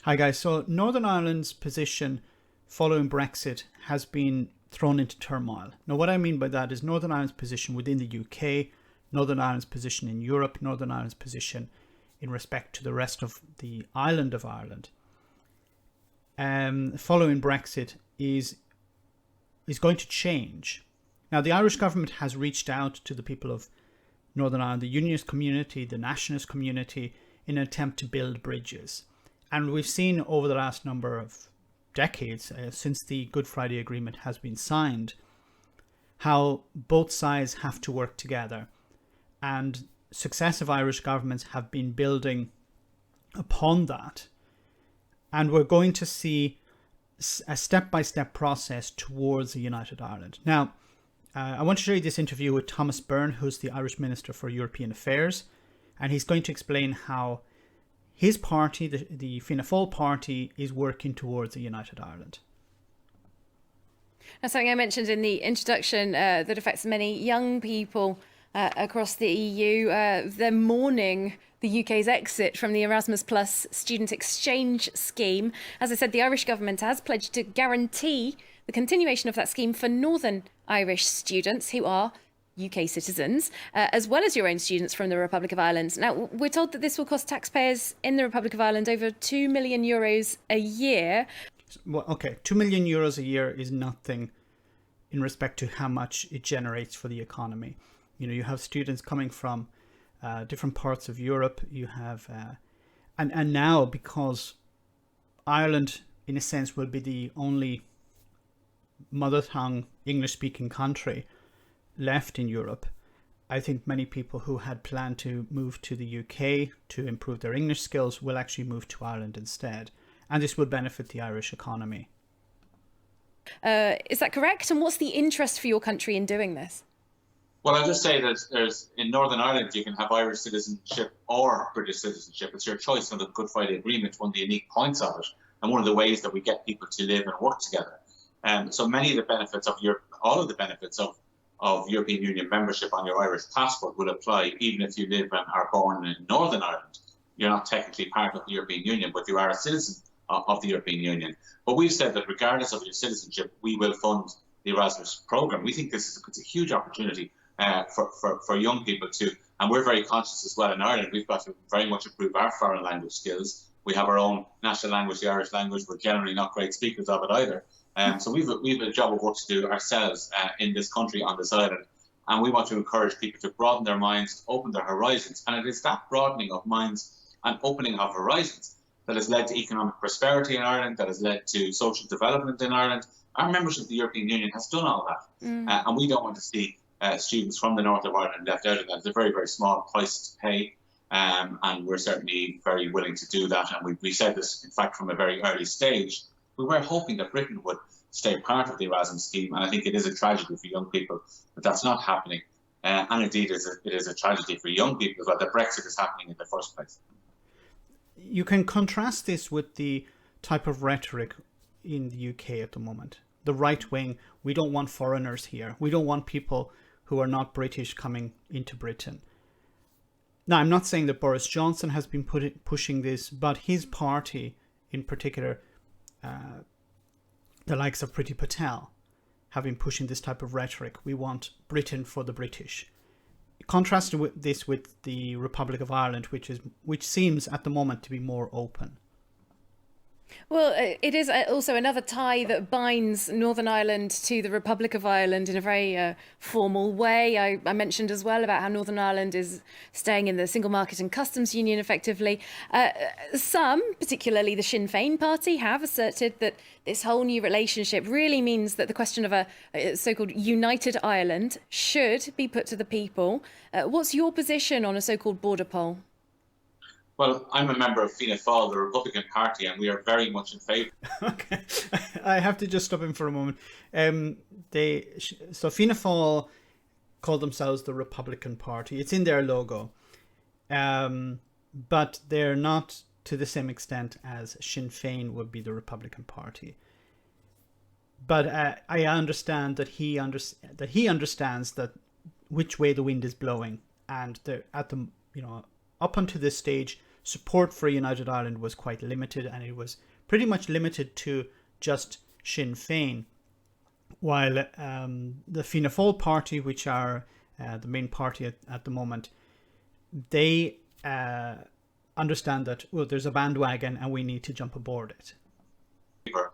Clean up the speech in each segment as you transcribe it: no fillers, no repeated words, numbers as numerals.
Hi guys. So Northern Ireland's position following Brexit has been thrown into turmoil. Now what I mean by that is Northern Ireland's position within the UK, Northern Ireland's position in Europe, Northern Ireland's position in respect to the rest of the island of Ireland. Following Brexit is going to change. Now the Irish government has reached out to the people of Northern Ireland, the unionist community, the nationalist community, in an attempt to build bridges. And we've seen over the last number of decades, since the Good Friday Agreement has been signed, how both sides have to work together. And successive Irish governments have been building upon that. And we're going to see a step-by-step process towards a united Ireland. Now, I want to show you this interview with Thomas Byrne, who's the Irish Minister for European Affairs. And he's going to explain how his party, the Fianna Fáil party, is working towards a united Ireland. Now, something I mentioned in the introduction that affects many young people across the EU, they're mourning the UK's exit from the Erasmus Plus student exchange scheme. As I said, the Irish government has pledged to guarantee the continuation of that scheme for Northern Irish students who are UK citizens, as well as your own students from the Republic of Ireland. Now, we're told that this will cost taxpayers in the Republic of Ireland over €2 million a year. Well, okay, €2 million a year is nothing in respect to how much it generates for the economy. You know, you have students coming from different parts of Europe. You have, and now because Ireland, in a sense, will be the only mother tongue English-speaking country left in Europe, I think many people who had planned to move to the UK to improve their English skills will actually move to Ireland instead. And this will benefit the Irish economy. Is that correct? And what's the interest for your country in doing this? Well, I'll just say that there's in Northern Ireland, you can have Irish citizenship or British citizenship. It's your choice under the Good Friday Agreement, one of the unique points of it, and one of the ways that we get people to live and work together. So many of the benefits of all of the benefits of European Union membership on your Irish passport will apply even if you live and are born in Northern Ireland. You're not technically part of the European Union, but you are a citizen of the European Union. But we've said that regardless of your citizenship, we will fund the Erasmus programme. We think it's a huge opportunity for young people too. And we're very conscious as well in Ireland. We've got to very much improve our foreign language skills. We have our own national language, the Irish language. We're generally not great speakers of it either. So we've a job of work to do ourselves in this country on this island. And we want to encourage people to broaden their minds, open their horizons. And it is that broadening of minds and opening of horizons that has led to economic prosperity in Ireland, that has led to social development in Ireland. Our membership of the European Union has done all that. And we don't want to see students from the north of Ireland left out of that. It's a very, very small price to pay. And we're certainly very willing to do that. And we said this, in fact, from a very early stage. We were hoping that Britain would stay part of the Erasmus scheme. And I think it is a tragedy for young people that that's not happening. And indeed, it is a tragedy for young people as well that Brexit is happening in the first place. You can contrast this with the type of rhetoric in the UK at the moment. The right wing, we don't want foreigners here. We don't want people who are not British coming into Britain. Now, I'm not saying that Boris Johnson has been pushing this, but his party in particular, the likes of Priti Patel, have been pushing this type of rhetoric. We want Britain for the British. Contrasted with this with the Republic of Ireland, which seems at the moment to be more open. Well, it is also another tie that binds Northern Ireland to the Republic of Ireland in a very formal way. I mentioned as well about how Northern Ireland is staying in the single market and customs union effectively. Some, particularly the Sinn Féin party, have asserted that this whole new relationship really means that the question of a so-called united Ireland should be put to the people. What's your position on a so-called border poll? Well, I'm a member of Fianna Fáil, the Republican Party, and we are very much in favour. Okay, I have to just stop him for a moment. So Fianna Fáil call themselves the Republican Party. It's in their logo, but they're not to the same extent as Sinn Féin would be the Republican Party. But I understand that he understands that which way the wind is blowing, and up until this stage, support for United Ireland was quite limited, and it was pretty much limited to just Sinn Féin, while the Fianna Fáil party, which are the main party at the moment, they understand that, well, there's a bandwagon and we need to jump aboard it.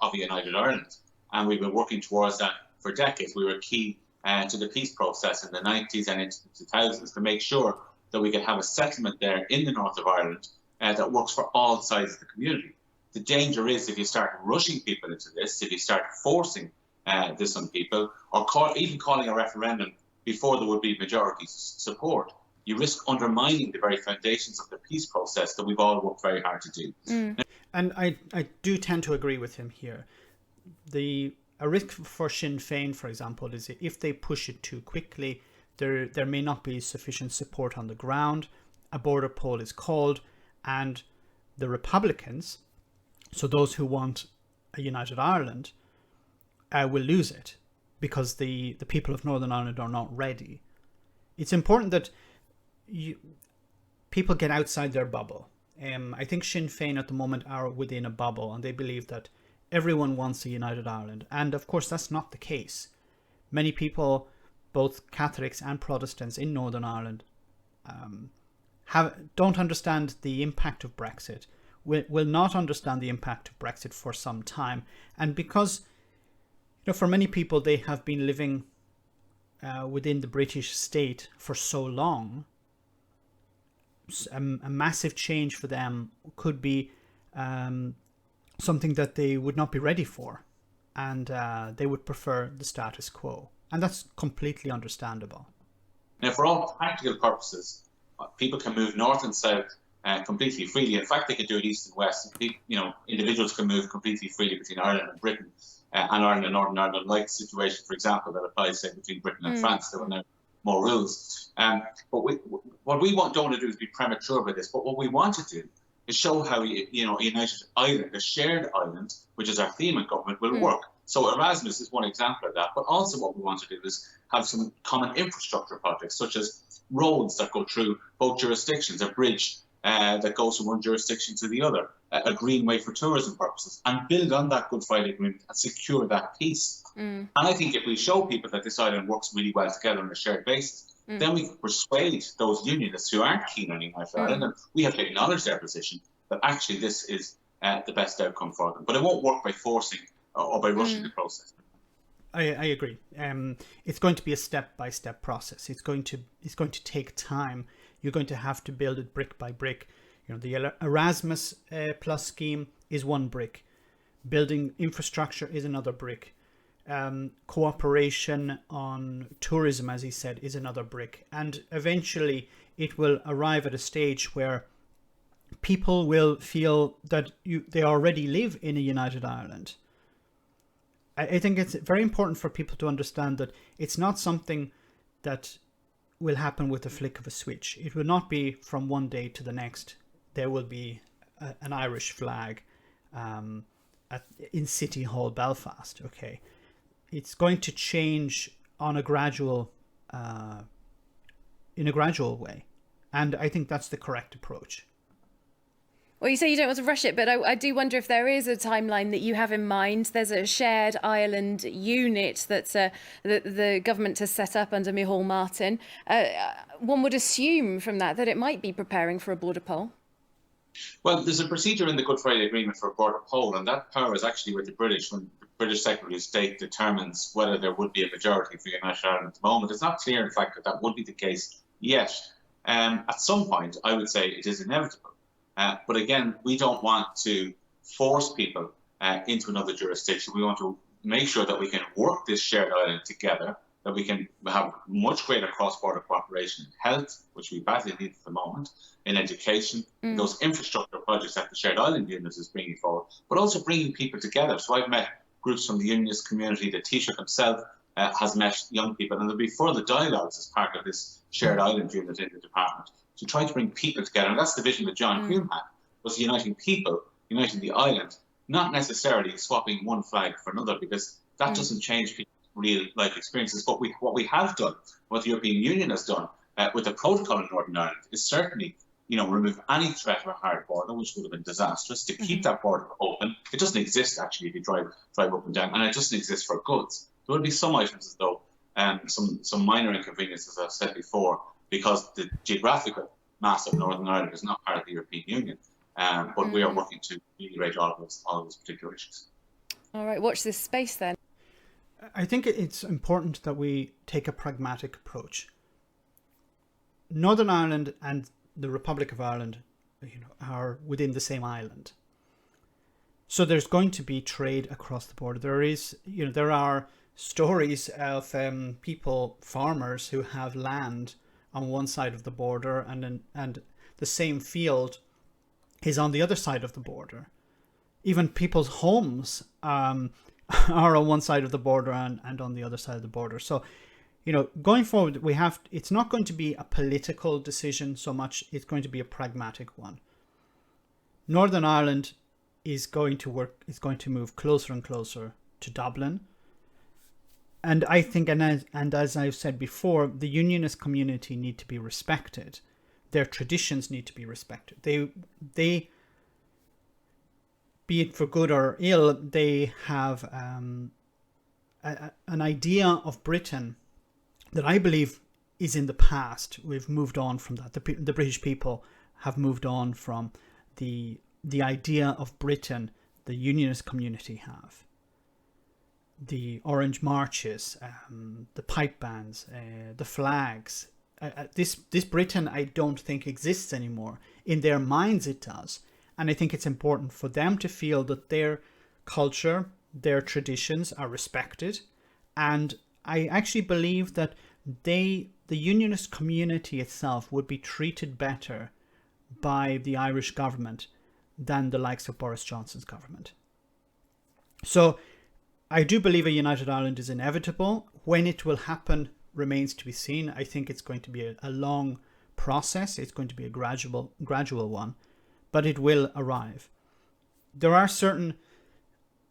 Of United Ireland, and we've been working towards that for decades. We were key to the peace process in the 90s and into the 2000s to make sure that we could have a settlement there in the north of Ireland that works for all sides of the community. The danger is if you start rushing people into this, if you start forcing this on people, or even calling a referendum before there would be majority support, you risk undermining the very foundations of the peace process that we've all worked very hard to do. And I do tend to agree with him here. A risk for Sinn Féin, for example, is if they push it too quickly, there may not be sufficient support on the ground, a border poll is called, and the Republicans, so those who want a United Ireland, will lose it because the people of Northern Ireland are not ready. It's important that people get outside their bubble. I think Sinn Féin at the moment are within a bubble, and they believe that everyone wants a United Ireland. And of course, that's not the case. Many people, both Catholics and Protestants in Northern Ireland, don't understand the impact of Brexit, will not understand the impact of Brexit for some time. And because, for many people, they have been living within the British state for so long, a massive change for them could be something that they would not be ready for, and they would prefer the status quo, and that's completely understandable. Now, for all practical purposes, people can move north and south completely freely. In fact, they can do it east and west. Individuals can move completely freely between Ireland and Britain, and Ireland and Northern Ireland, like the situation, for example, that applies, say, between Britain and France. There were now more rules. But what we don't want to do is be premature with this. But what we want to do is show how a United Ireland, a shared island, which is our theme in government, will work. So Erasmus is one example of that. But also what we want to do is have some common infrastructure projects, such as roads that go through both jurisdictions, a bridge that goes from one jurisdiction to the other, a greenway for tourism purposes, and build on that Good Friday Agreement and secure that peace. And I think if we show people that this island works really well together on a shared basis, then we can persuade those unionists who aren't keen on United Ireland, and we have to acknowledge their position, that actually this is the best outcome for them. But it won't work by forcing or by rushing the process. I agree. It's going to be a step-by-step process. It's going to take time. You're going to have to build it brick by brick. The Erasmus Plus scheme is one brick. Building infrastructure is another brick. Cooperation on tourism, as he said, is another brick. And eventually it will arrive at a stage where people will feel that they already live in a United Ireland. I think it's very important for people to understand that it's not something that will happen with the flick of a switch. It will not be from one day to the next. There will be an Irish flag in City Hall, Belfast. Okay, it's going to change on a gradual, in a gradual way, and I think that's the correct approach. Well, you say you don't want to rush it, but I do wonder if there is a timeline that you have in mind. There's a shared Ireland unit that the government has set up under Micheál Martin. One would assume from that it might be preparing for a border poll. Well, there's a procedure in the Good Friday Agreement for a border poll, and that power is actually with the British when the British Secretary of State determines whether there would be a majority for United Ireland at the moment. It's not clear, in fact, that would be the case yet. At some point, I would say it is inevitable. But again, we don't want to force people into another jurisdiction. We want to make sure that we can work this shared island together, that we can have much greater cross-border cooperation in health, which we badly need at the moment, in education, in those infrastructure projects that the shared island unit is bringing forward, but also bringing people together. So I've met groups from the unionist community. The Taoiseach himself has met young people, and there'll be further dialogues as part of this shared island unit in the department to try to bring people together. And that's the vision that John Hume had, was uniting people, uniting the island, not necessarily swapping one flag for another, because that doesn't change people's real life experiences. But what we have done, what the European Union has done with the protocol in Northern Ireland, is certainly remove any threat of a hard border, which would have been disastrous, to keep that border open. It doesn't exist, actually, if you drive up and down, and it doesn't exist for goods. There will be some items, as though, some minor inconveniences, as I've said before, because the geographical mass of Northern Ireland is not part of the European Union. But we are working to ameliorate all of those particular issues. All right, watch this space then. I think it's important that we take a pragmatic approach. Northern Ireland and the Republic of Ireland, are within the same island. So there's going to be trade across the border. There are stories of farmers who have land on one side of the border, and the same field is on the other side of the border. Even people's homes are on one side of the border and on the other side of the border. So, going forward, it's not going to be a political decision so much, it's going to be a pragmatic one. Northern Ireland is going to move closer and closer to Dublin. And I think, and as I've said before, the unionist community need to be respected. Their traditions need to be respected. They be it for good or ill, they have an idea of Britain that I believe is in the past. We've moved on from that. The British people have moved on from the idea of Britain the unionist community have. The orange marches, the pipe bands, the flags. This Britain I don't think exists anymore. In their minds it does. And I think it's important for them to feel that their culture, their traditions are respected. And I actually believe that the unionist community itself would be treated better by the Irish government than the likes of Boris Johnson's government. So I do believe a united Ireland is inevitable. When it will happen remains to be seen. I think it's going to be a long process. It's going to be a gradual one, but it will arrive. There are certain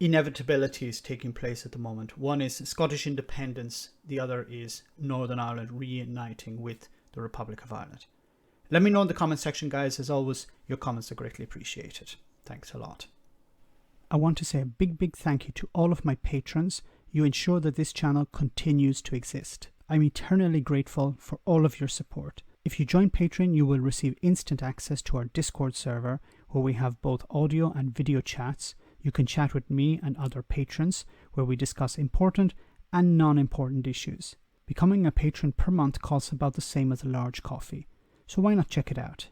inevitabilities taking place at the moment. One is Scottish independence. The other is Northern Ireland reuniting with the Republic of Ireland. Let me know in the comment section, guys. As always, your comments are greatly appreciated. Thanks a lot. I want to say a big thank you to all of my patrons. You ensure that this channel continues to exist. I'm eternally grateful for all of your support. If you join Patreon, you will receive instant access to our Discord server, where we have both audio and video chats. You can chat with me and other patrons, where we discuss important and non-important issues. Becoming a patron per month costs about the same as a large coffee, so why not check it out?